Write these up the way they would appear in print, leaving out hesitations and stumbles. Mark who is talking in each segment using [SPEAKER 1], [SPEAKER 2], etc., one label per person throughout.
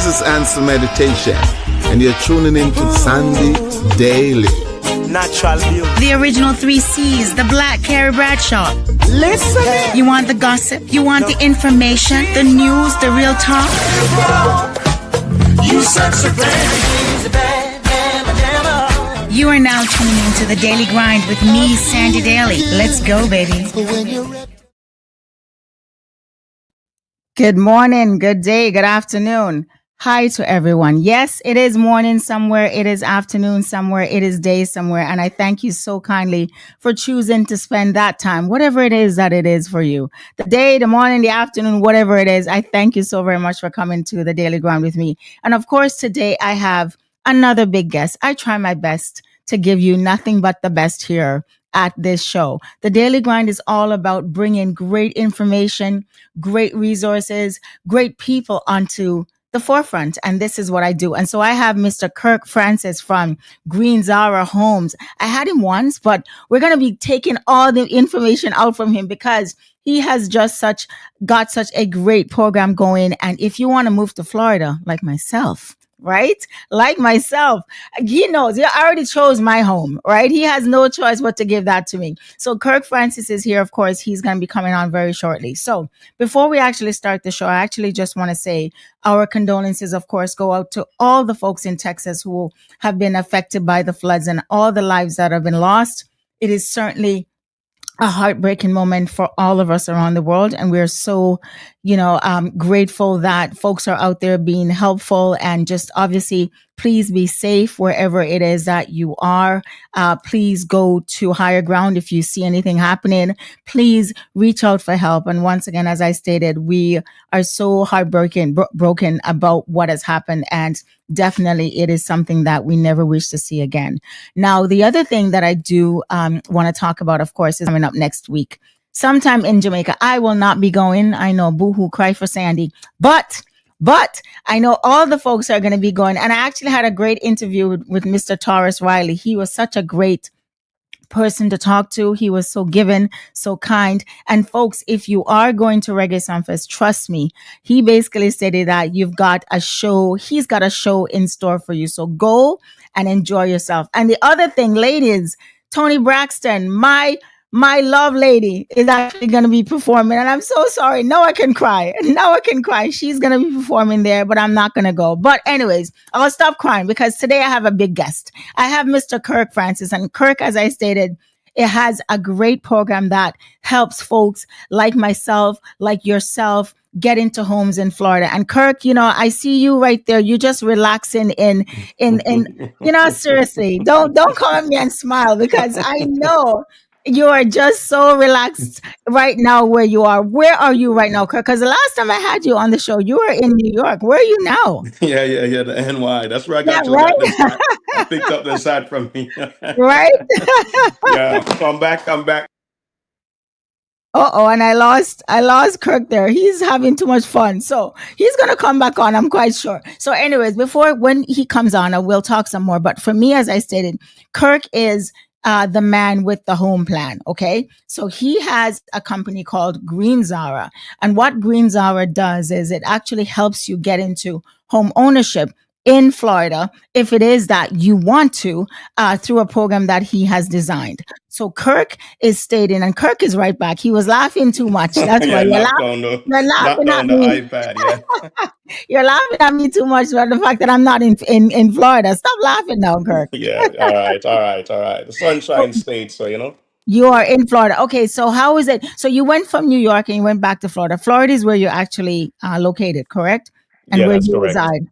[SPEAKER 1] This is Answer Meditation, and you're tuning in to Sandy Daily.
[SPEAKER 2] Natural beauty.
[SPEAKER 3] The original 3Cs, the Black Carrie Bradshaw.
[SPEAKER 2] Listen.
[SPEAKER 3] You want the gossip? You want the information? The news? The real talk?
[SPEAKER 2] You such a
[SPEAKER 3] You are now tuning into the Daily Grind with me, Sandy Daly. Let's go, baby. Good morning, good day, good afternoon. Hi to everyone. Yes, it is morning somewhere. It is afternoon somewhere. It is day somewhere. And I thank you so kindly for choosing to spend that time, whatever it is that it is for you. The day, the morning, the afternoon, whatever it is. I thank you so very much for coming to the Daily Grind with me. And of course, today I have another big guest. I try my best to give you nothing but the best here at this show. The Daily Grind is all about bringing great information, great resources, great people onto the forefront. And this is what I do. And so I have Mr. Kirk Francis from Green Zahra Homes. I had him once, but we're going to be taking all the information out from him because he has just got such a great program going. And if you want to move to Florida, like myself, right? Like myself, he knows. He already chose my home, right? He has no choice but to give that to me. So Kirk Francis is here. Of course, he's going to be coming on very shortly. So before we actually start the show, I actually just want to say our condolences, of course, go out to all the folks in Texas who have been affected by the floods and all the lives that have been lost. It is certainly a heartbreaking moment for all of us around the world. And we're so, grateful that folks are out there being helpful and just obviously please be safe wherever it is that you are. Please go to higher ground if you see anything happening. Please reach out for help. And once again, as I stated, we are so broken about what has happened. And definitely it is something that we never wish to see again. Now, the other thing that I do want to talk about, of course, is coming up next week. Sometime in Jamaica. I will not be going. I know, boo-hoo, cry for Sandy. But I know all the folks are going to be going. And I actually had a great interview with Mr. Taurus Riley. He was such a great person to talk to. He was so giving, so kind. And folks, if you are going to Reggae Sunfest, trust me, he basically stated that you've got a show. He's got a show in store for you. So go and enjoy yourself. And the other thing, ladies, Toni Braxton, my love lady, is actually going to be performing. And I'm so sorry. Now I can cry. She's going to be performing there, but I'm not going to go. But anyways, I'll stop crying because today I have a big guest. I have Mr. Kirk Francis. And Kirk, as I stated, it has a great program that helps folks like myself, like yourself, get into homes in Florida. And Kirk, I see you right there. You just relaxing in seriously, don't call me and smile because I know you are just so relaxed right now where you are. Where are you right now, Kirk? Because the last time I had you on the show, you were in New York. Where are you now?
[SPEAKER 4] Yeah, the NY. That's where I
[SPEAKER 3] Yeah,
[SPEAKER 4] actually
[SPEAKER 3] right?
[SPEAKER 4] got this side. I picked up the side from me.
[SPEAKER 3] Right?
[SPEAKER 4] Yeah, come back.
[SPEAKER 3] Uh-oh, and I lost Kirk there. He's having too much fun. So he's going to come back on, I'm quite sure. So anyways, when he comes on, I will talk some more. But for me, as I stated, Kirk is the man with the home plan. Okay. So he has a company called Green Zahra. And what Green Zahra does is it actually helps you get into home ownership in Florida, if it is that you want to, through a program that he has designed. So Kirk is stating, and Kirk is right back. He was laughing too much. That's why
[SPEAKER 4] Yeah,
[SPEAKER 3] you're
[SPEAKER 4] knock
[SPEAKER 3] laughing at
[SPEAKER 4] down the
[SPEAKER 3] me.
[SPEAKER 4] iPad. Yeah,
[SPEAKER 3] You're laughing at me too much about the fact that I'm not in Florida. Stop laughing now, Kirk.
[SPEAKER 4] yeah. All right. The Sunshine State. So
[SPEAKER 3] You are in Florida. Okay, so how is it? So you went from New York and you went back to Florida. Florida is where you're actually located, correct? And
[SPEAKER 4] Yeah,
[SPEAKER 3] where
[SPEAKER 4] that's
[SPEAKER 3] you
[SPEAKER 4] correct.
[SPEAKER 3] reside.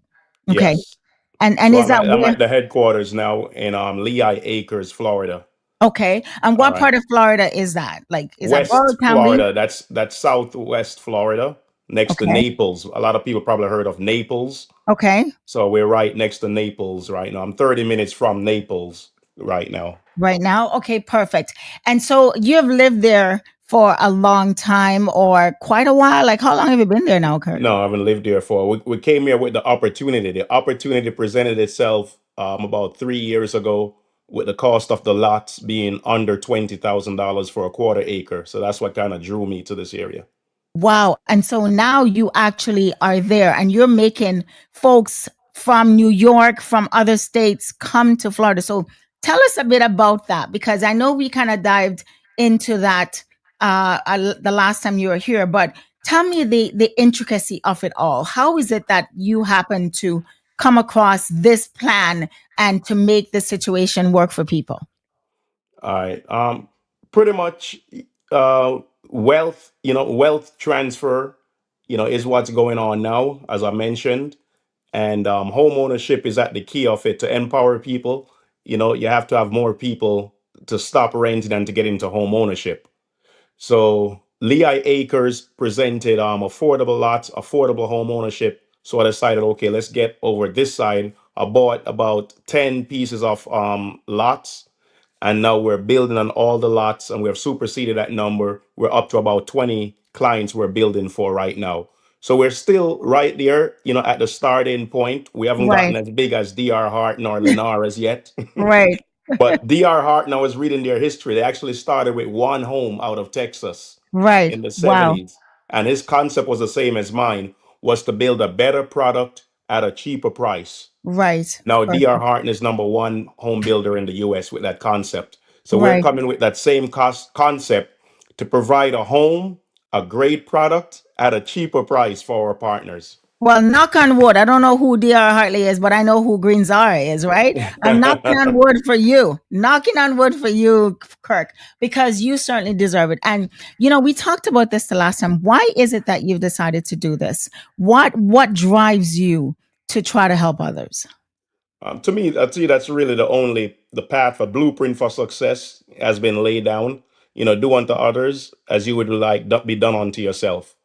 [SPEAKER 3] Okay.
[SPEAKER 4] Yes.
[SPEAKER 3] And
[SPEAKER 4] So
[SPEAKER 3] is
[SPEAKER 4] I'm
[SPEAKER 3] that
[SPEAKER 4] at I'm
[SPEAKER 3] where?
[SPEAKER 4] at the headquarters now in Lehigh Acres, Florida.
[SPEAKER 3] Okay. And
[SPEAKER 4] All
[SPEAKER 3] what
[SPEAKER 4] right.
[SPEAKER 3] part of Florida is that? Like, is that
[SPEAKER 4] West
[SPEAKER 3] Borough County?
[SPEAKER 4] Florida. That's Southwest Florida, next to
[SPEAKER 3] Okay.
[SPEAKER 4] Naples. A lot of people probably heard of Naples.
[SPEAKER 3] Okay.
[SPEAKER 4] So we're right next to Naples right now. I'm 30 minutes from Naples right now.
[SPEAKER 3] Right now? Okay, perfect. And so you've lived there for a long time or quite a while? Like, how long have you been there now, Kirk?
[SPEAKER 4] No, I haven't lived there for. We came here with the opportunity. The opportunity presented itself about 3 years ago, with the cost of the lots being under $20,000 for a quarter acre. So that's what kind of drew me to this area.
[SPEAKER 3] Wow. And so now you actually are there and you're making folks from New York, from other states come to Florida. So tell us a bit about that because I know we kind of dived into that the last time you were here, but tell me the intricacy of it all. How is it that you happen to come across this plan and to make the situation work for people?
[SPEAKER 4] All right. Pretty much, wealth, wealth transfer, is what's going on now, as I mentioned. And home ownership is at the key of it to empower people. You have to have more people to stop renting and to get into home ownership. So Lehigh Acres presented affordable lots, affordable home ownership. So I decided, okay, let's get over this side. I bought about 10 pieces of lots, and now we're building on all the lots, and we've superseded that number. We're up to about 20 clients we're building for right now. So we're still right there, at the starting point. We haven't gotten
[SPEAKER 3] Right,
[SPEAKER 4] as big as DR Hart nor Lennar as yet.
[SPEAKER 3] right,
[SPEAKER 4] But DR Hart, now, is reading their history. They actually started with one home out of Texas
[SPEAKER 3] right.
[SPEAKER 4] in the
[SPEAKER 3] Wow.
[SPEAKER 4] 70s. And his concept was the same as mine, was to build a better product at a cheaper price.
[SPEAKER 3] Right.
[SPEAKER 4] Now, DR
[SPEAKER 3] Perfect.
[SPEAKER 4] Horton is number one home builder in the US with that concept. So we're
[SPEAKER 3] Right.
[SPEAKER 4] coming with that same concept to provide a home, a great product at a cheaper price for our partners.
[SPEAKER 3] Well, knock on wood. I don't know who D.R. Hartley is, but I know who Green Zahra is, right? I'm knocking on wood for you. Knocking on wood for you, Kirk, because you certainly deserve it. And we talked about this the last time. Why is it that you've decided to do this? What drives you to try to help others?
[SPEAKER 4] To me, I see that's really the path, a blueprint for success has been laid down. Do unto others as you would like be done unto yourself.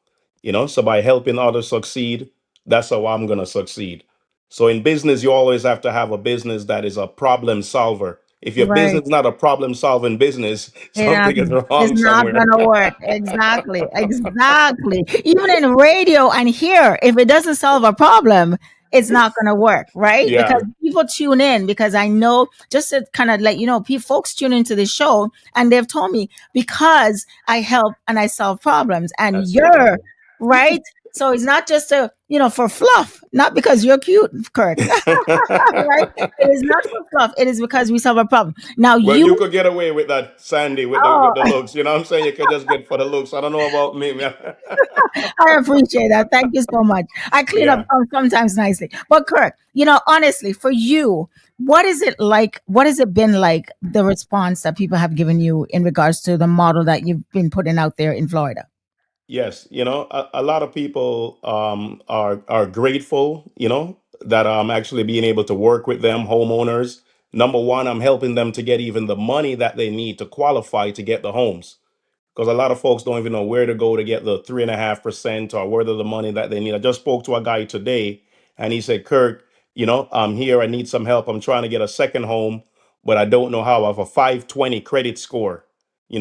[SPEAKER 4] So by helping others succeed, that's how I'm going to succeed. So in business, you always have to have a business that is a problem solver. If your
[SPEAKER 3] Right.
[SPEAKER 4] business is not a problem solving business,
[SPEAKER 3] Yeah,
[SPEAKER 4] something is
[SPEAKER 3] it's
[SPEAKER 4] wrong
[SPEAKER 3] not
[SPEAKER 4] somewhere.
[SPEAKER 3] gonna work. Exactly. Exactly. Even in radio and here, if it doesn't solve a problem, it's not gonna work, right? Because
[SPEAKER 4] Yeah,
[SPEAKER 3] people tune in because I know just to kind of let you know, folks tune into the show and they've told me because I help and I solve problems and
[SPEAKER 4] that's it.
[SPEAKER 3] you're right. So it's not just for fluff, not because you're cute, Kirk, right? It is not for fluff. It is because we solve a problem. Now
[SPEAKER 4] Well, you
[SPEAKER 3] you,
[SPEAKER 4] could get away with that, Sandy, with the
[SPEAKER 3] oh,
[SPEAKER 4] with the looks. You know what I'm saying? You could just get for the looks. I don't know about me, man.
[SPEAKER 3] I appreciate that. Thank you so much. I clean up
[SPEAKER 4] Yeah.
[SPEAKER 3] sometimes nicely. But Kirk, honestly, for you, what is it like? What has it been like, the response that people have given you in regards to the model that you've been putting out there in Florida?
[SPEAKER 4] Yes, a lot of people are grateful, that I'm actually being able to work with them, homeowners. Number one, I'm helping them to get even the money that they need to qualify to get the homes, because a lot of folks don't even know where to go to get the 3.5% or where the money that they need. I just spoke to a guy today, and he said, Kirk, I'm here. I need some help. I'm trying to get a second home, but I don't know how. I have a 520 credit score.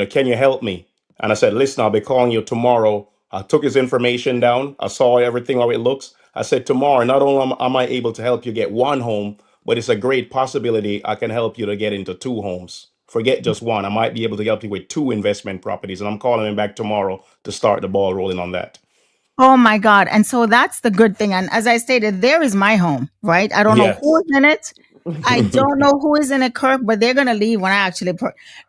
[SPEAKER 4] Can you help me? And I said, listen, I'll be calling you tomorrow. I took his information down. I saw everything how it looks. I said, tomorrow, not only am I able to help you get one home, but it's a great possibility I can help you to get into two homes. Forget just one. I might be able to help you with two investment properties. And I'm calling him back tomorrow to start the ball rolling on that.
[SPEAKER 3] Oh my God. And so that's the good thing. And as I stated, there is my home, right? I don't know who
[SPEAKER 4] Yes.
[SPEAKER 3] is in it. I don't know who is in it, Kirk, but they're going to leave when I actually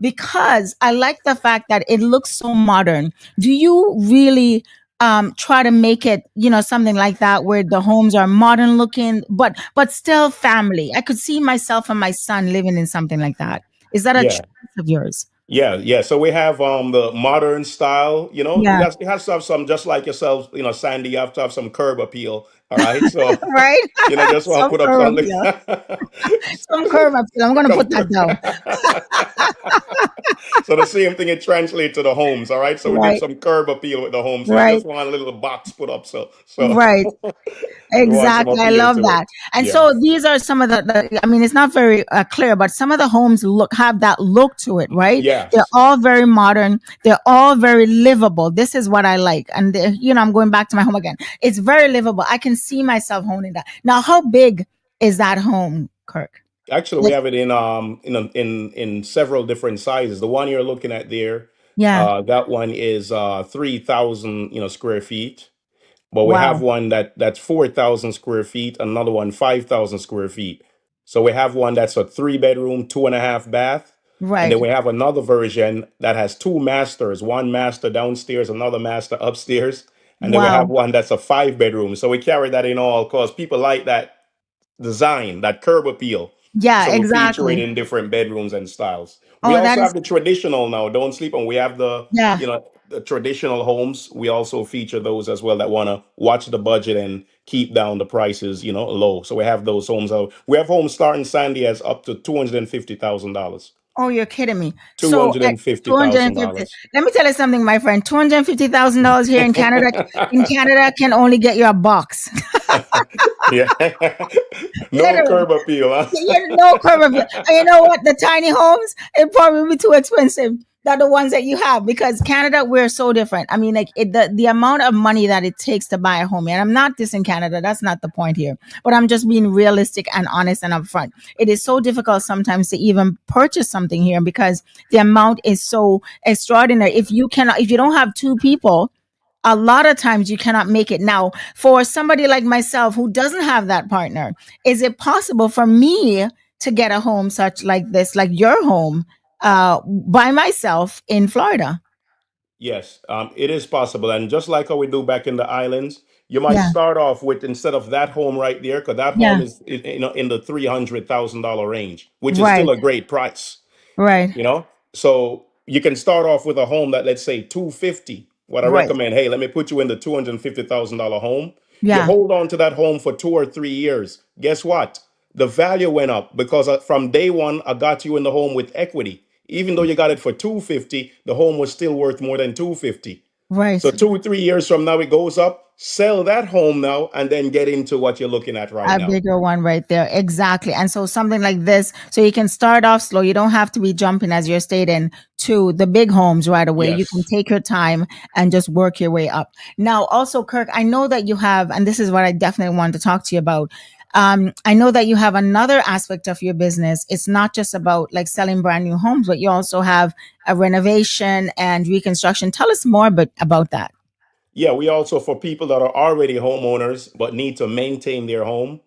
[SPEAKER 3] because I like the fact that it looks so modern. Do you really try to make it, something like that where the homes are modern looking, but still family? I could see myself and my son living in something like that. Is that a choice
[SPEAKER 4] Yeah.
[SPEAKER 3] of yours?
[SPEAKER 4] Yeah. So we have the modern style,
[SPEAKER 3] Yeah.
[SPEAKER 4] it has to have some, just like yourself, Sandy, you have to have some curb appeal. All right. So,
[SPEAKER 3] Right?
[SPEAKER 4] just want to
[SPEAKER 3] Some
[SPEAKER 4] put up
[SPEAKER 3] curve
[SPEAKER 4] something.
[SPEAKER 3] appeal. Some curve appeal. I'm going to put
[SPEAKER 4] Come.
[SPEAKER 3] that down.
[SPEAKER 4] So the same thing it translates to the homes. All right. So we did
[SPEAKER 3] Right.
[SPEAKER 4] some curb appeal with the home. So you
[SPEAKER 3] Right.
[SPEAKER 4] just want a little box put up. So
[SPEAKER 3] Right.
[SPEAKER 4] we want some
[SPEAKER 3] Exactly. I
[SPEAKER 4] appeal
[SPEAKER 3] love
[SPEAKER 4] to
[SPEAKER 3] that.
[SPEAKER 4] it.
[SPEAKER 3] And so
[SPEAKER 4] Yes.
[SPEAKER 3] these are some of I mean, it's not very clear, but some of the homes have that look to it, right? They're
[SPEAKER 4] Yes.
[SPEAKER 3] all very modern. They're all very livable. This is what I like. And, I'm going back to my home again. It's very livable. I can see myself owning that. Now, how big is that home, Kirk?
[SPEAKER 4] Actually, we
[SPEAKER 3] Like,
[SPEAKER 4] have it in several different sizes. The one you're looking at there,
[SPEAKER 3] Yeah.
[SPEAKER 4] That one is 3,000 square feet. But we have
[SPEAKER 3] Wow.
[SPEAKER 4] one that's 4,000 square feet, another one 5,000 square feet. So we have one that's a 3 bedroom, 2.5 bath, and then
[SPEAKER 3] Right.
[SPEAKER 4] we have another version that has two masters, one master downstairs, another master upstairs, and then we have
[SPEAKER 3] Wow.
[SPEAKER 4] one that's a 5 bedroom. So we carry that in all because people like that design, that curb appeal.
[SPEAKER 3] Yeah,
[SPEAKER 4] So we feature it
[SPEAKER 3] exactly.
[SPEAKER 4] in different bedrooms and styles. We
[SPEAKER 3] Oh, that
[SPEAKER 4] also
[SPEAKER 3] is,
[SPEAKER 4] have the traditional now. Don't sleep on. We have
[SPEAKER 3] yeah.
[SPEAKER 4] the traditional homes. We also feature those as well that want to watch the budget and keep down the prices, low. So we have those homes out. We have homes starting Sandy as up to $250,000.
[SPEAKER 3] Oh, you're kidding me.
[SPEAKER 4] Two
[SPEAKER 3] So
[SPEAKER 4] hundred
[SPEAKER 3] at
[SPEAKER 4] and fifty thousand
[SPEAKER 3] 250,
[SPEAKER 4] dollars.
[SPEAKER 3] let me tell you something, my friend. $250,000 here in Canada can only get you a box.
[SPEAKER 4] Yeah. No
[SPEAKER 3] Literally.
[SPEAKER 4] curb appeal, huh?
[SPEAKER 3] No curb appeal. And you know what? The tiny homes, it probably be too expensive than the ones that you have because Canada, we're so different. I mean, like the amount of money that it takes to buy a home, and I'm not dissing Canada. That's not the point here. But I'm just being realistic and honest and upfront. It is so difficult sometimes to even purchase something here because the amount is so extraordinary. If you don't have two people, a lot of times you cannot make it. Now, for somebody like myself who doesn't have that partner, is it possible for me to get a home such like this, like your home, by myself in Florida?
[SPEAKER 4] Yes, it is possible. And just like how we do back in the islands, you might
[SPEAKER 3] Yeah,
[SPEAKER 4] start off with instead of that home right there, because that
[SPEAKER 3] yeah,
[SPEAKER 4] home is in the $300,000 range, which is still
[SPEAKER 3] right,
[SPEAKER 4] a great price.
[SPEAKER 3] right,
[SPEAKER 4] So you can start off with a home that, let's say, 250. What I
[SPEAKER 3] right.
[SPEAKER 4] recommend, hey, let me put you in the $250,000 home. You
[SPEAKER 3] Yeah,
[SPEAKER 4] hold on to that home for 2 or 3 years. Guess what? The value went up because from day one, I got you in the home with equity. Even though you got it for 250, the home was still worth more than 250. So
[SPEAKER 3] right.
[SPEAKER 4] 2 or 3 years from now, it goes up. Sell that home now, and then get into what you're looking at right
[SPEAKER 3] A
[SPEAKER 4] now.
[SPEAKER 3] bigger one right there. Exactly. And so something like this, so you can start off slow. You don't have to be jumping, as you're stating, to the big homes right away. You can
[SPEAKER 4] Yes.
[SPEAKER 3] take your time and just work your way up. Now, also, Kirk, I know that you have, and this is what I definitely wanted to talk to you about. I know that you have another aspect of your business. It's not just about like selling brand new homes, but you also have a renovation and reconstruction. Tell us more about that.
[SPEAKER 4] Yeah, we also, for people that are already homeowners but need to maintain their home,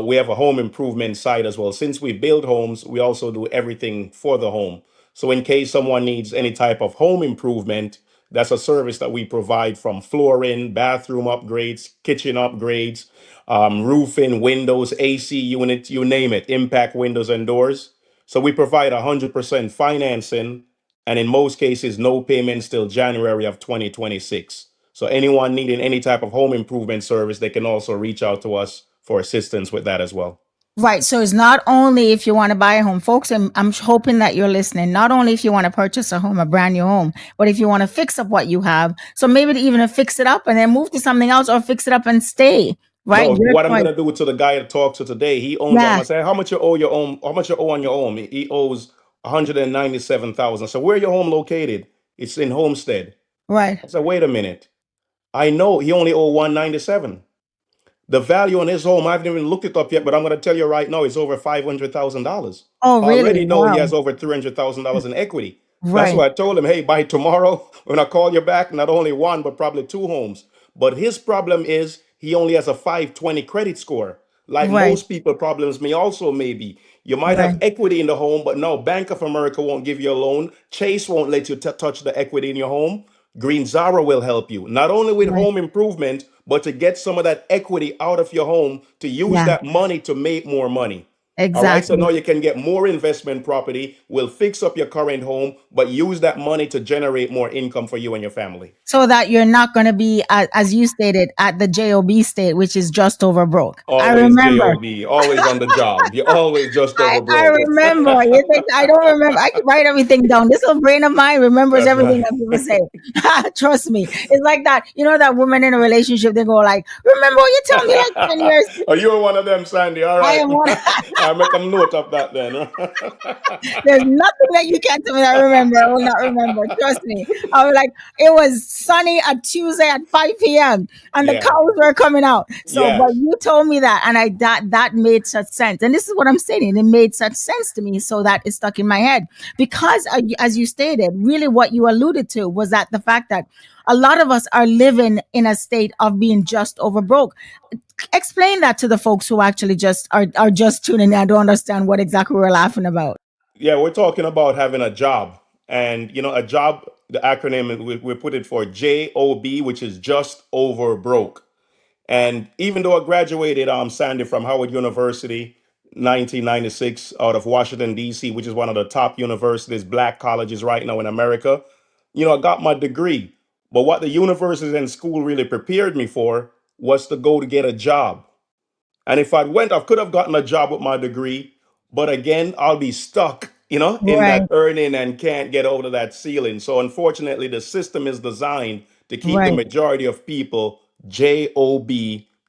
[SPEAKER 4] we have a home improvement site as well. Since we build homes, we also do everything for the home. So, in case someone needs any type of home improvement, that's a service that we provide from flooring, bathroom upgrades, kitchen upgrades, roofing, windows, AC unit, you name it, impact windows and doors. So, we provide 100% financing and in most cases, no payments till January of 2026. So anyone needing any type of home improvement service, they can also reach out to us for assistance with that as well.
[SPEAKER 3] Right. So it's not only if you want to buy a home, folks, I'm hoping that you're listening. Not only if you want to purchase a home, a brand new home, but if you want to fix up what you have. So maybe to even fix it up and then move to something else or fix it up and stay. Right.
[SPEAKER 4] No,
[SPEAKER 3] Your
[SPEAKER 4] what I'm
[SPEAKER 3] choice.
[SPEAKER 4] gonna do to the guy to talk to today, he owns. I'm
[SPEAKER 3] Yeah.
[SPEAKER 4] gonna say, how much you owe your own? How much you owe on your home? He owes 197,000. So where your home located? It's in Homestead.
[SPEAKER 3] Right.
[SPEAKER 4] I said, wait a minute. I know he only owe 197. The value on his home, I haven't even looked it up yet, but I'm going to tell you right now, it's over $500,000.
[SPEAKER 3] Oh, really?
[SPEAKER 4] Already know he
[SPEAKER 3] Wow.
[SPEAKER 4] has over $300,000 in equity. That's
[SPEAKER 3] Right.
[SPEAKER 4] why I told him, hey, by tomorrow, when I call you back, not only one, but probably two homes. But his problem is he only has a 520 credit score. Like
[SPEAKER 3] Right.
[SPEAKER 4] most people, problems may also maybe. You might have
[SPEAKER 3] Right.
[SPEAKER 4] equity in the home, but no, Bank of America won't give you a loan. Chase won't let you touch the equity in your home. Green Zahra will help you, not only with
[SPEAKER 3] Right.
[SPEAKER 4] home improvement, but to get some of that equity out of your home to use
[SPEAKER 3] Yeah.
[SPEAKER 4] that money to make more money. All right. So
[SPEAKER 3] Exactly.
[SPEAKER 4] now you can get more investment property, will fix up your current home, but use that money to generate more income for you and your family.
[SPEAKER 3] So that you're not going to be, as you stated, at the JOB state, which is just over broke. I
[SPEAKER 4] Always
[SPEAKER 3] remember.
[SPEAKER 4] JOB, always on the job. You're always just over
[SPEAKER 3] I
[SPEAKER 4] broke.
[SPEAKER 3] remember. You think I don't remember? I can write everything down. This little brain of mine remembers
[SPEAKER 4] That's
[SPEAKER 3] everything
[SPEAKER 4] right.
[SPEAKER 3] that people say. Trust me. It's like that. You know that woman in a relationship, they go like, remember what you told me like 10 years.
[SPEAKER 4] Oh, you're one of them, Sandy. All
[SPEAKER 3] I
[SPEAKER 4] right.
[SPEAKER 3] am one.
[SPEAKER 4] I make a note of that then.
[SPEAKER 3] There's nothing that you can't tell me that I remember. I will not remember. Trust me. I was like, it was sunny at Tuesday at 5 p.m. and the
[SPEAKER 4] Yeah.
[SPEAKER 3] cows were coming out. So, but
[SPEAKER 4] Yes.
[SPEAKER 3] you told me that, and that made such sense. And this is what I'm saying. It made such sense to me, so that it stuck in my head because, as you stated, really what you alluded to was that the fact that a lot of us are living in a state of being just over broke. Explain that to the folks who actually just are just tuning in. I don't understand what exactly we're laughing about.
[SPEAKER 4] Yeah, we're talking about having a job. And, a job, the acronym, we put it for JOB, which is just over broke. And even though I graduated, Sandy, from Howard University, 1996, out of Washington, D.C., which is one of the top universities, black colleges right now in America, I got my degree. But what the universities and school really prepared me for was to go to get a job. And if I went, I could have gotten a job with my degree, but again, I'll be stuck, in
[SPEAKER 3] Right,
[SPEAKER 4] that earning and can't get over that ceiling. So unfortunately, the system is designed to keep the
[SPEAKER 3] right.
[SPEAKER 4] majority of people job,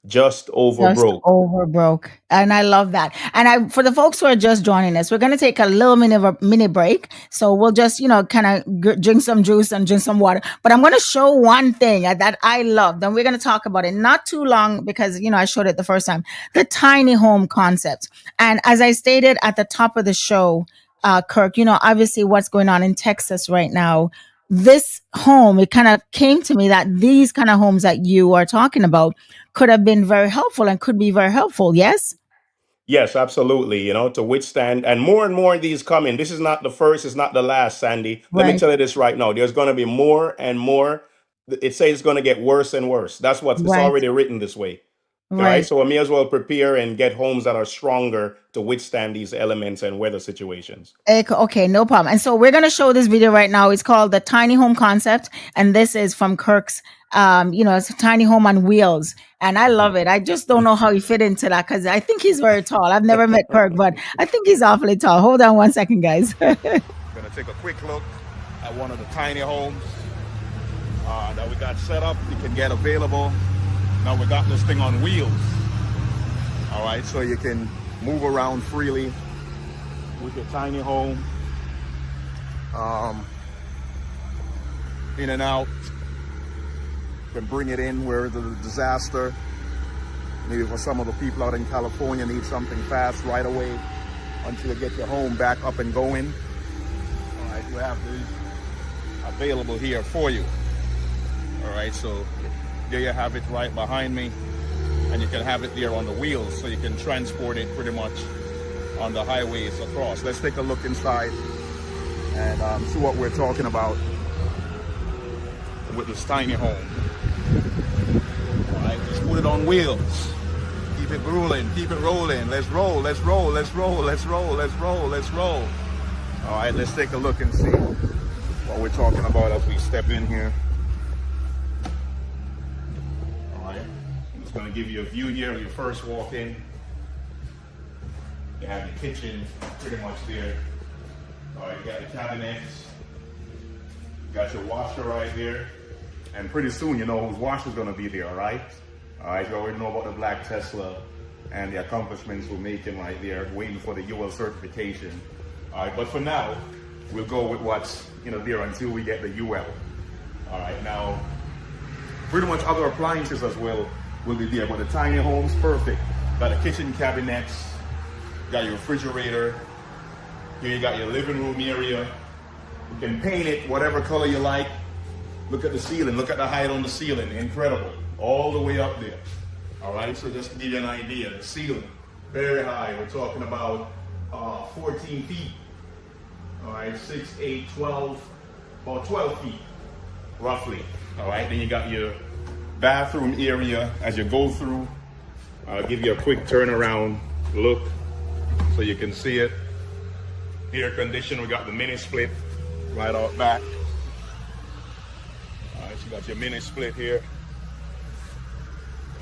[SPEAKER 4] just over
[SPEAKER 3] Just
[SPEAKER 4] broke.
[SPEAKER 3] over broke. And I love that. And for the folks who are just joining us, we're going to take a little mini break. So we'll just, kind of drink some juice and drink some water. But I'm going to show one thing that I love. Then we're going to talk about it not too long because, I showed it the first time, the tiny home concept. And as I stated at the top of the show, Kirk, obviously what's going on in Texas right now, this home, it kind of came to me that these kind of homes that you are talking about could have been very helpful and could be very helpful. Yes.
[SPEAKER 4] Yes, absolutely. To withstand, and more of these coming. This is not the first, it's not the last, Sandy. Let me
[SPEAKER 3] Right.
[SPEAKER 4] tell you this right now. There's going to be more and more. It says it's going to get worse and worse. That's what it's
[SPEAKER 3] Right.
[SPEAKER 4] already written this way. All right.
[SPEAKER 3] Right.
[SPEAKER 4] So I may as well prepare and get homes that are stronger to withstand these elements and weather situations.
[SPEAKER 3] Okay, no problem. And so we're going to show this video right now. It's called the tiny home concept. And this is from Kirk's, it's a tiny home on wheels. And I love it. I just don't know how he fit into that because I think he's very tall. I've never met Kirk, but I think he's awfully tall. Hold on one second, guys.
[SPEAKER 5] Gonna take a quick look at one of the tiny homes that we got set up. You can get available. Now we got this thing on wheels. All right, so you can move around freely with your tiny home, in and out. You can bring it in where the disaster. Maybe for some of the people out in California need something fast right away until you get your home back up and going. All right, we have these available here for you. All right, so there you have it right behind me, and you can have it there on the wheels, so you can transport it pretty much on the highways across. Let's take a look inside and see what we're talking about with this tiny home. All right, just put it on wheels. Keep it rolling, keep it rolling. Let's roll, let's roll, let's roll, let's roll, let's roll, let's roll. All right, let's take a look and see what we're talking about as we step in here. All right, I'm just gonna give you a view here when you first walk in. You have your kitchen pretty much there. All right, you got the cabinets. You got your washer right there. And pretty soon you know whose washer's gonna be there, all right? All right, you already know about the black Tesla and the accomplishments we're making right there, waiting for the UL certification. All right, but for now, we'll go with what's there until we get the UL. All right, now, pretty much other appliances as well will be there, but the tiny home's perfect. Got the kitchen cabinets, got your refrigerator, here you got your living room area. You can paint it whatever color you like. Look at the ceiling, look at the height on the ceiling, incredible, all the way up there. All right, so just to give you an idea, the ceiling, very high. We're talking about 14 feet. All right, 6, 8, 12, about 12 feet, roughly. All right, then you got your bathroom area as you go through. I'll give you a quick turnaround look so you can see it. Air condition, we got the mini split right out back. All right, so you got your mini split here.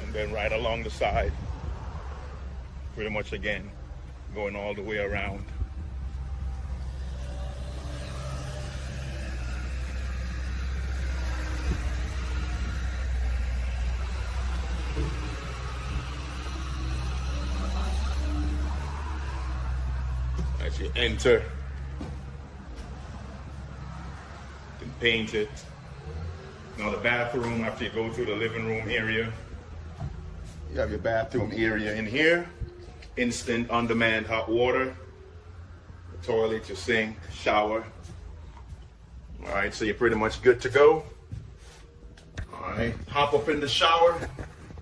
[SPEAKER 5] And then right along the side, pretty much again, going all the way around. You enter, you can paint it. Now the bathroom, after you go through the living room area, you have your bathroom area in here. Instant on-demand hot water, the toilet, your sink, shower. All right, so you're pretty much good to go. All right, hop up in the shower,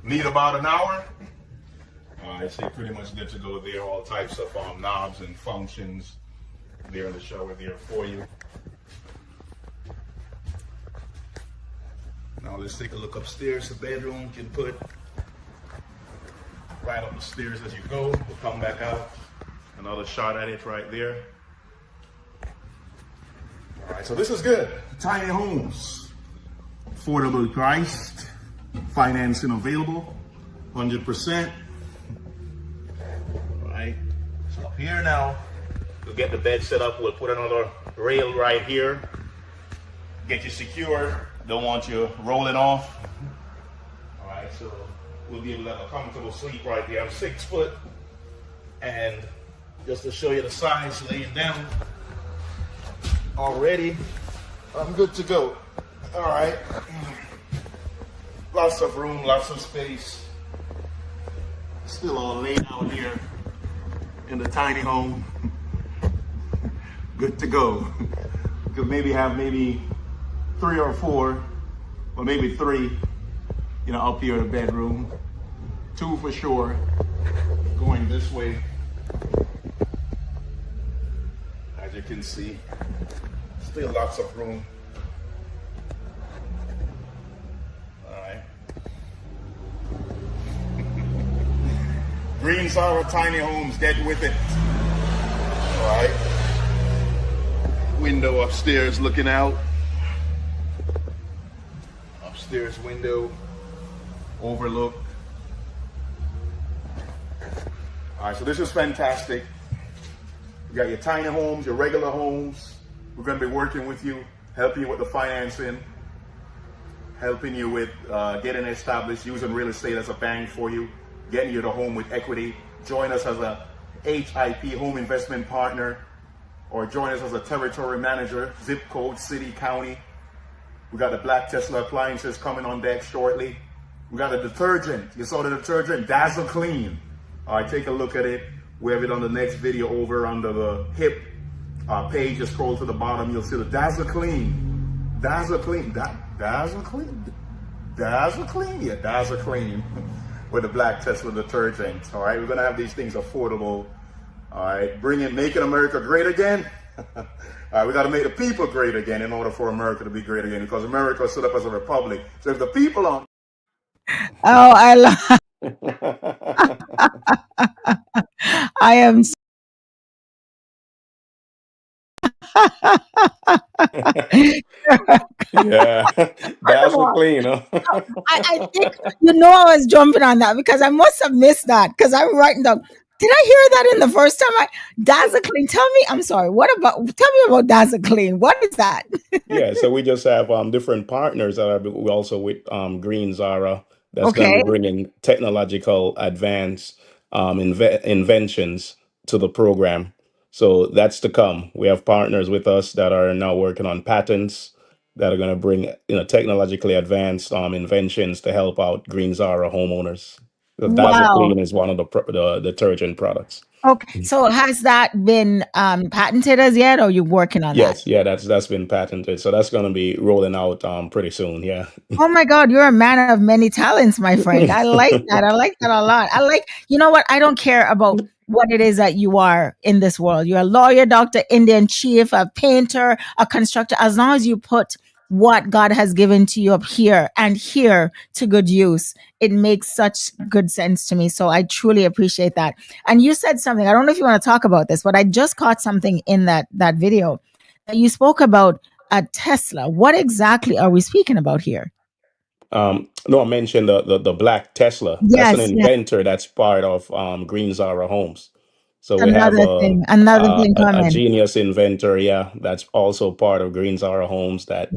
[SPEAKER 5] need about an hour. All right, so you're pretty much good to go there. All types of knobs and functions there in the shower there for you. Now let's take a look upstairs. The bedroom you can put right up the stairs as you go. We'll come back out. Another shot at it right there. All right, so this is good. Tiny homes, affordably priced, financing available, 100%. All right, so up here now, we'll get the bed set up. We'll put another rail right here. Get you secure. Don't want you rolling off. All right, so we'll be able to have a comfortable sleep right there. I'm 6 foot, and just to show you the size, laying down already, I'm good to go. All right, lots of room, lots of space. Still all laid out here in the tiny home. Good to go. Could maybe have 3 or 4, or maybe 3, up here in the bedroom. 2 for sure, going this way. As you can see, still lots of room. All right. Green Zahra Tiny Homes, get with it. All right. Window upstairs looking out. Upstairs window, overlook. All right, so this is fantastic. You got your tiny homes, your regular homes. We're going to be working with you, helping you with the financing, helping you with getting established, using real estate as a bank for you, getting you the home with equity. Join us as a HIP home investment partner, or join us as a territory manager, zip code, city, county. We got the black Tesla appliances coming on deck shortly. We got a detergent. You saw the detergent, Dazzle Clean. All right, take a look at it. We have it on the next video over under the hip page. Just scroll to the bottom. You'll see the Dazzle Clean. Dazzle Clean. Dazzle Clean. Dazzle Clean. Yeah, Dazzle Clean with the black Tesla detergent. All right, we're going to have these things affordable. All right, making America great again. All right, we got to make the people great again in order for America to be great again, because America is set up as a republic. So if the people aren't.
[SPEAKER 3] Oh, I love. I am.
[SPEAKER 4] Yeah, Dazzle Clean, huh?
[SPEAKER 3] I think I was jumping on that because I must have missed that because I'm writing down. Did I hear that in the first time? Dazzle Clean. Tell me. I'm sorry. Tell me about Dazzle Clean. What is that?
[SPEAKER 4] Yeah, so we just have different partners that are we also with Green Zahra that's going to
[SPEAKER 3] Okay.
[SPEAKER 4] be bringing technological advanced inventions to the program. So that's to come. We have partners with us that are now working on patents that are going to bring technologically advanced inventions to help out Green Zahra homeowners. The Dazzle
[SPEAKER 3] Wow.
[SPEAKER 4] Clean is one of the detergent products.
[SPEAKER 3] Okay. So has that been patented as yet, or are you working on that?
[SPEAKER 4] Yes, yeah, that's been patented. So that's going to be rolling out pretty soon. Yeah.
[SPEAKER 3] Oh my God, you're a man of many talents, my friend. I like that. I like that a lot. You know what? I don't care about what it is that you are in this world. You're a lawyer, doctor, Indian chief, a painter, a constructor. As long as you put what God has given to you up here and here to good use, it makes such good sense to me. So I truly appreciate that. And you said something, I don't know if you want to talk about this, but I just caught something in that video. You spoke about a Tesla. What exactly are we speaking about here?
[SPEAKER 4] No, I mentioned the black Tesla. That's an
[SPEAKER 3] Yes, yes.
[SPEAKER 4] inventor that's part of Green Zahra Homes. So we have
[SPEAKER 3] Another thing
[SPEAKER 4] a
[SPEAKER 3] coming.
[SPEAKER 4] genius inventor, yeah, that's also part of Green Zahra Homes. That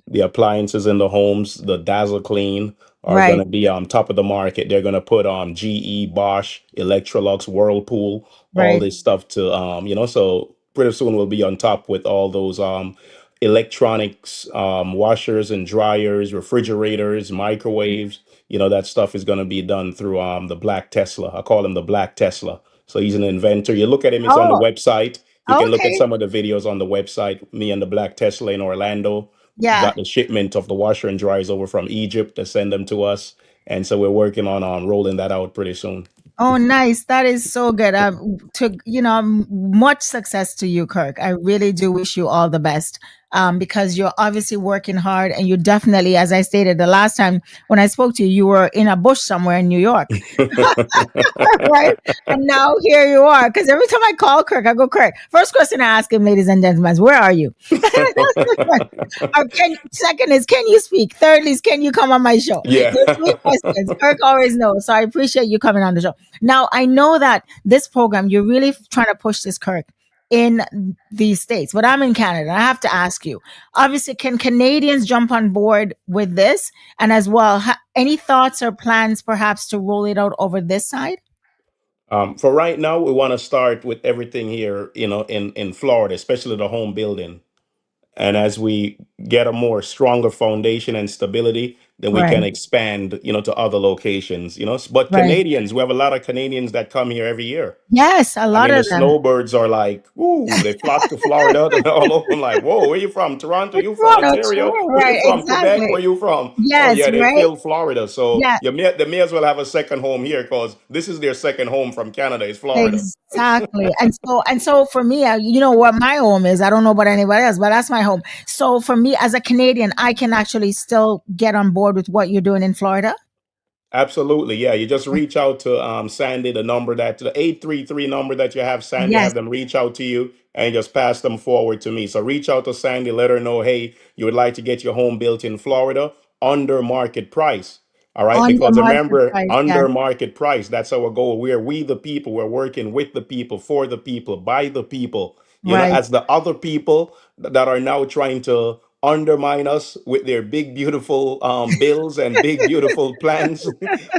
[SPEAKER 4] the appliances in the homes, the Dazzle Clean, are going
[SPEAKER 3] Right.
[SPEAKER 4] to be on top of the market. They're going to put GE, Bosch, Electrolux, Whirlpool, all
[SPEAKER 3] Right.
[SPEAKER 4] this stuff to So pretty soon we'll be on top with all those electronics, washers and dryers, refrigerators, microwaves. That stuff is going to be done through the Black Tesla. I call him the Black Tesla. So he's an inventor. You look at him, it's on the
[SPEAKER 3] Oh,
[SPEAKER 4] website. You can look at
[SPEAKER 3] okay.
[SPEAKER 4] some of the videos on the website. Me and the Black Tesla in Orlando
[SPEAKER 3] Yeah.
[SPEAKER 4] got the shipment of the washer and dryers over from Egypt to send them to us. And so we're working on rolling that out pretty soon.
[SPEAKER 3] Oh, nice. That is so good. Much success to you, Kirk. I really do wish you all the best. Because you're obviously working hard, and you definitely, as I stated the last time when I spoke to you, you were in a bush somewhere in New York. Right? And now here you are. Because every time I call Kirk, I go, Kirk, first question I ask him, ladies and gentlemen, is where are you? That's the question. Second is, can you speak? Thirdly is, can you come on my show?
[SPEAKER 4] Yeah.
[SPEAKER 3] There's three questions. Kirk always knows. So I appreciate you coming on the show. Now, I know that this program, you're really trying to push this, Kirk, in these states, but I'm in Canada. I have to ask you, obviously, can Canadians jump on board with this? And as well, any thoughts or plans perhaps to roll it out over this side?
[SPEAKER 4] For right now, we want to start with everything here, in Florida, especially the home building. And as we get a more stronger foundation and stability, then we can
[SPEAKER 3] Right,
[SPEAKER 4] expand, to other locations, But
[SPEAKER 3] right.
[SPEAKER 4] Canadians, we have a lot of Canadians that come here every year.
[SPEAKER 3] Yes, a
[SPEAKER 4] I
[SPEAKER 3] lot
[SPEAKER 4] mean, the
[SPEAKER 3] of them.
[SPEAKER 4] snowbirds are like, ooh, they flock to Florida and all over. I'm like, whoa, where you from? Toronto? You from
[SPEAKER 3] Toronto,
[SPEAKER 4] Ontario?
[SPEAKER 3] true.
[SPEAKER 4] Where you
[SPEAKER 3] Right,
[SPEAKER 4] from? Quebec?
[SPEAKER 3] exactly.
[SPEAKER 4] Where you from? Oh
[SPEAKER 3] Yes,
[SPEAKER 4] yeah, they
[SPEAKER 3] right.
[SPEAKER 4] fill Florida. So
[SPEAKER 3] Yeah.
[SPEAKER 4] they may as well have a second home here because this is their second home from Canada. Is Florida.
[SPEAKER 3] Exactly. And so for me, you know what my home is. I don't know about anybody else, but that's my home. So for me as a Canadian, I can actually still get on board with what you're doing in Florida.
[SPEAKER 4] Absolutely, yeah. You just reach out to Sandy, the 833 number that you have, Sandy,
[SPEAKER 3] Yes,
[SPEAKER 4] have them reach out to you and just pass them forward to me. So reach out to Sandy, let her know, hey, you would like to get your home built in Florida under market price. All right,
[SPEAKER 3] on the
[SPEAKER 4] because
[SPEAKER 3] market
[SPEAKER 4] remember,
[SPEAKER 3] price. Yes,
[SPEAKER 4] under market price, that's our goal. We're we the people, we're working with the people, for the people, by the people.
[SPEAKER 3] right.
[SPEAKER 4] As the other people that are now trying to undermine us with their big beautiful bills and big beautiful plans.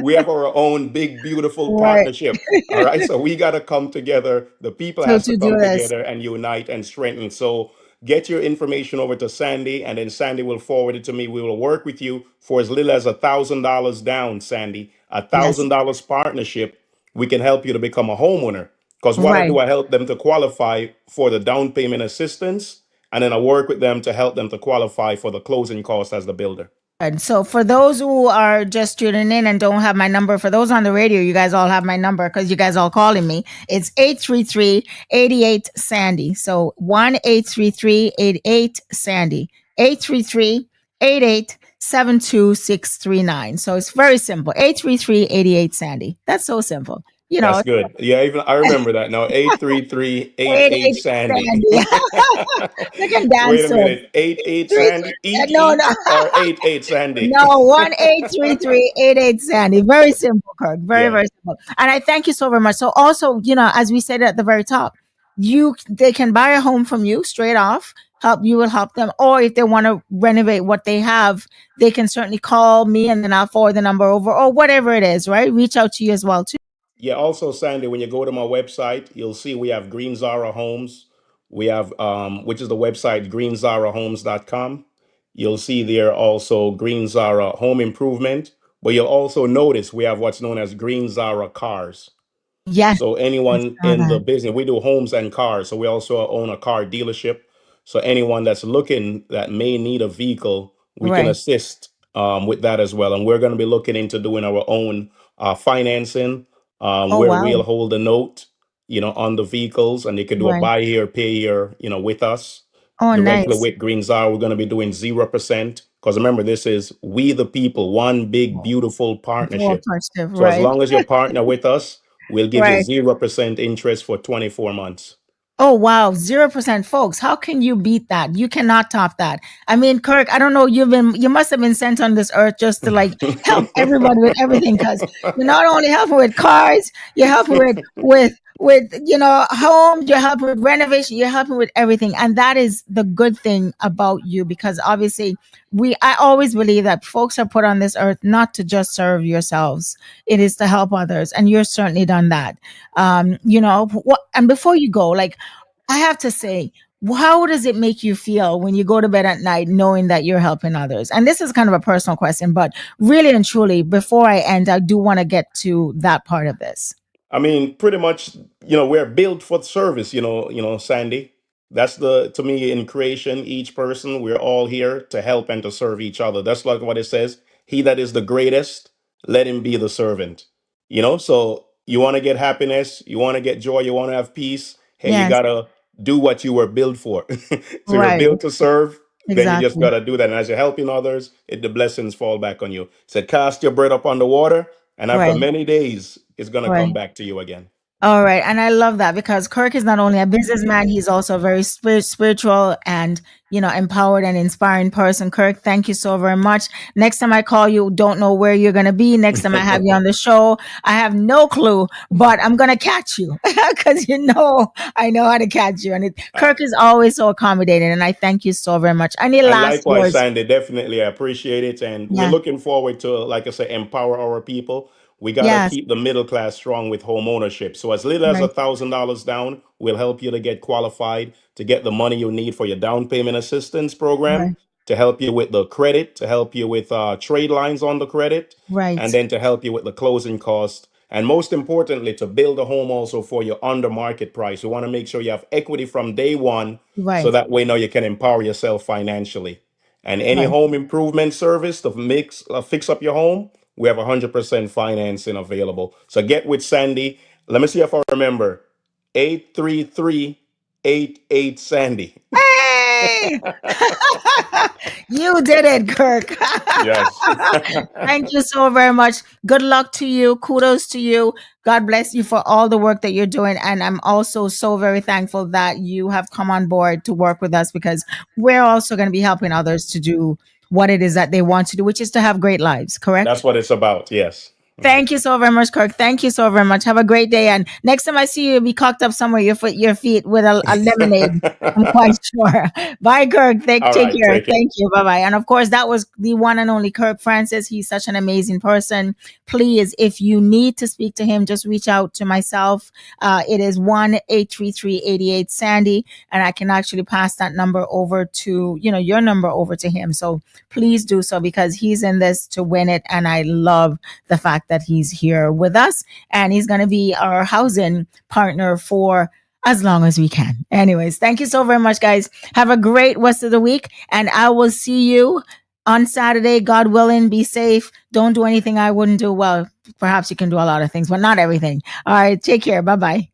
[SPEAKER 4] We have our own big beautiful
[SPEAKER 3] Right.
[SPEAKER 4] partnership. All right, so we got to come together. The people
[SPEAKER 3] So
[SPEAKER 4] has to
[SPEAKER 3] to do
[SPEAKER 4] come
[SPEAKER 3] this.
[SPEAKER 4] together and unite and strengthen. So get your information over to Sandy, and then Sandy will forward it to me. We will work with you for as little as $1,000 down, Sandy. a
[SPEAKER 3] Yes.
[SPEAKER 4] thousand dollars partnership. We can help you to become a homeowner. Because what I
[SPEAKER 3] Right.
[SPEAKER 4] do, I help them to qualify for the down payment assistance, and then I work with them to help them to qualify for the closing costs as the builder.
[SPEAKER 3] And so for those who are just tuning in and don't have my number, for those on the radio, you guys all have my number because you guys all calling me. It's 833-88 Sandy. So 1-833-88 Sandy. 833-88-72639. So it's very simple. 833-88 Sandy. That's so simple. You know,
[SPEAKER 4] That's good. Yeah, even I remember that now. 833-88
[SPEAKER 3] 88
[SPEAKER 4] Sandy.
[SPEAKER 3] Sandy. I can
[SPEAKER 4] Wait
[SPEAKER 3] dance
[SPEAKER 4] a
[SPEAKER 3] to
[SPEAKER 4] minute. 88
[SPEAKER 3] it.
[SPEAKER 4] Sandy?
[SPEAKER 3] No, no.
[SPEAKER 4] Or 88 Sandy?
[SPEAKER 3] No, 1-833-88 Sandy. Very simple, Kirk. Very,
[SPEAKER 4] Yeah.
[SPEAKER 3] very simple. And I thank you so very much. So also, as we said at the very top, they can buy a home from you straight off. You will help them. Or if they want to renovate what they have, they can certainly call me and then I'll forward the number over or whatever it is, right? Reach out to you as well, too.
[SPEAKER 4] Yeah, also Sandy, when you go to my website, you'll see we have Green Zahra Homes. We have which is the website greenzahrahomes.com. You'll see there also Green Zahra Home Improvement, but you'll also notice we have what's known as Green Zahra Cars.
[SPEAKER 3] Yes,
[SPEAKER 4] So
[SPEAKER 3] I
[SPEAKER 4] anyone
[SPEAKER 3] saw
[SPEAKER 4] in the
[SPEAKER 3] that.
[SPEAKER 4] business, we do homes and cars. So we also own a car dealership. So anyone that's looking that may need a vehicle, we can
[SPEAKER 3] Right.
[SPEAKER 4] assist with that as well. And we're going to be looking into doing our own financing,
[SPEAKER 3] Oh,
[SPEAKER 4] where
[SPEAKER 3] wow.
[SPEAKER 4] we'll hold a note, on the vehicles, and they could do a
[SPEAKER 3] Right.
[SPEAKER 4] buy here, pay here, with us
[SPEAKER 3] Oh,
[SPEAKER 4] directly
[SPEAKER 3] nice.
[SPEAKER 4] with Green Zara. We're going to be doing 0%. Because remember, this is we the people, one big beautiful
[SPEAKER 3] More
[SPEAKER 4] partnership.
[SPEAKER 3] positive,
[SPEAKER 4] So as
[SPEAKER 3] right.
[SPEAKER 4] long as you partner with us, we'll give you
[SPEAKER 3] Right.
[SPEAKER 4] 0% interest for 24 months.
[SPEAKER 3] Oh wow, 0%, folks. How can you beat that? You cannot top that. I mean, Kirk, I don't know, you must have been sent on this earth just to like help everybody with everything because you're not only helping with cars, you're helping with homes, you're helping with renovation, you're helping with everything. And that is the good thing about you because obviously I always believe that folks are put on this earth not to just serve yourselves. It is to help others. And you're certainly done that. And before you go, like I have to say, how does it make you feel when you go to bed at night knowing that you're helping others? And this is kind of a personal question, but really and truly, before I end, I do want to get to that part of this.
[SPEAKER 4] I mean, pretty much, we're built for service, Sandy. That's the, to me, in creation, each person, we're all here to help and to serve each other. That's like what it says. He that is the greatest, let him be the servant. So you want to get happiness, you want to get joy, you want to have peace. Hey, you
[SPEAKER 3] Yes,
[SPEAKER 4] got to do what you were built for. So you're
[SPEAKER 3] right.
[SPEAKER 4] built to serve, then you just
[SPEAKER 3] Exactly.
[SPEAKER 4] got to do that. And as you're helping others, the blessings fall back on you. Said, cast your bread upon the water, and after
[SPEAKER 3] Right.
[SPEAKER 4] many days, it's going to come
[SPEAKER 3] Right.
[SPEAKER 4] back to you again.
[SPEAKER 3] All right. And I love that because Kirk is not only a businessman, he's also a very spiritual and, empowered and inspiring person. Kirk, thank you so very much. Next time I call you, don't know where you're going to be. Next time I have you on the show, I have no clue, but I'm going to catch you because, I know how to catch you. And
[SPEAKER 4] Uh,
[SPEAKER 3] Kirk is always so accommodating. And I thank you so very much. Any
[SPEAKER 4] and
[SPEAKER 3] last
[SPEAKER 4] likewise,
[SPEAKER 3] words?
[SPEAKER 4] Sandy, definitely I appreciate it. And we're
[SPEAKER 3] Yeah.
[SPEAKER 4] looking forward to, like I say, empower our people. We got to
[SPEAKER 3] Yes.
[SPEAKER 4] keep the middle class strong with home ownership. So as little as
[SPEAKER 3] Right.
[SPEAKER 4] $1,000 down will help you to get qualified to get the money you need for your down payment assistance program,
[SPEAKER 3] Right.
[SPEAKER 4] to help you with the credit, to help you with trade lines on the credit, and
[SPEAKER 3] Right.
[SPEAKER 4] then to help you with the closing cost. And most importantly, to build a home also for your under market price. You want to make sure you have equity from day one, so
[SPEAKER 3] Right.
[SPEAKER 4] that way now you can empower yourself financially. And any
[SPEAKER 3] Right.
[SPEAKER 4] home improvement service to fix up your home, we have 100% financing available. So get with Sandy. Let me see if I remember. 83388 Sandy.
[SPEAKER 3] Hey! You did it, Kirk.
[SPEAKER 4] Yes.
[SPEAKER 3] Thank you so very much. Good luck to you. Kudos to you. God bless you for all the work that you're doing. And I'm also so very thankful that you have come on board to work with us because we're also going to be helping others to do what it is that they want to do, which is to have great lives,
[SPEAKER 4] That's
[SPEAKER 3] correct?
[SPEAKER 4] what it's about. Yes.
[SPEAKER 3] Thank you so very much, Kirk. Thank you so very much. Have a great day. And next time I see you, you'll be cocked up somewhere, your feet with a lemonade. I'm quite sure. Bye, Kirk.
[SPEAKER 4] All
[SPEAKER 3] Take
[SPEAKER 4] right.
[SPEAKER 3] care.
[SPEAKER 4] Take care.
[SPEAKER 3] Thank you. Bye bye. And of course, that was the one and only Kirk Francis. He's such an amazing person. Please, if you need to speak to him, just reach out to myself. It is 1-833-88 Sandy. And I can actually pass that number over to, your number over to him. So please do so because he's in this to win it. And I love the fact that he's here with us and he's going to be our housing partner for as long as we can. Anyways, thank you so very much, guys. Have a great rest of the week, and I will see you on Saturday, God willing. Be safe. Don't do anything I wouldn't do. Well, perhaps you can do a lot of things, but not everything. All right, take care. Bye bye.